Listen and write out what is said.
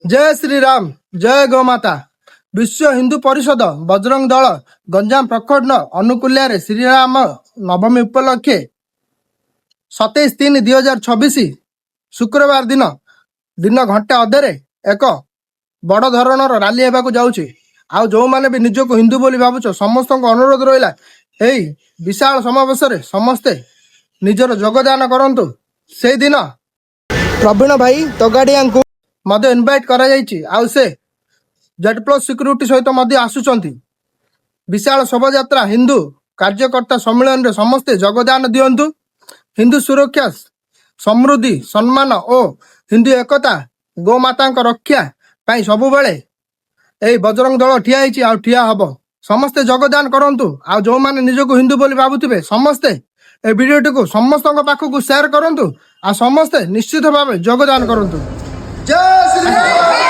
जय श्री राम जय गौमाता विश्व हिंदू परिषद बजरंग दल गंजाम प्रखंड अनुकूल्य श्रीराम नवमी उपलक्षे 27/3/2026 शुक्रवार दिन दिन घंटे अधे एक बड़ धरणर राली होगा जाऊँगी। आउ जो मैंने भी निजक हिंदू बोली भावुच समस्त अनुरोध रहा यही विशाल समावेश समस्ते निजर योगदान करंतु। से दिन प्रवीण भाई तगाड़िया मध्य इनवाइट करा जायछि। आउ से जेड प्लस सिक्यूरीटी सहित मध्य आसुचंती। विशाल शोभायात्रा हिंदू कार्यकर्ता सम्मेलन रे समस्ते योगदान दियंतु। हिंदू सुरक्षा समृद्धि सम्मान और हिंदू एकता गोमाता रक्षा पाई सबु बेले यही बजरंग दल ठिया होइछि आ ठिया हब। समस्ते योगदान करंतु। आ जो माने निजको हिंदू बोली भाबुथिबे समस्ते ए वीडियोटी को समस्त पाखक शेयर करंतु। आ समस्ते निश्चित भाव योगदान करंतु। जय श्री राम।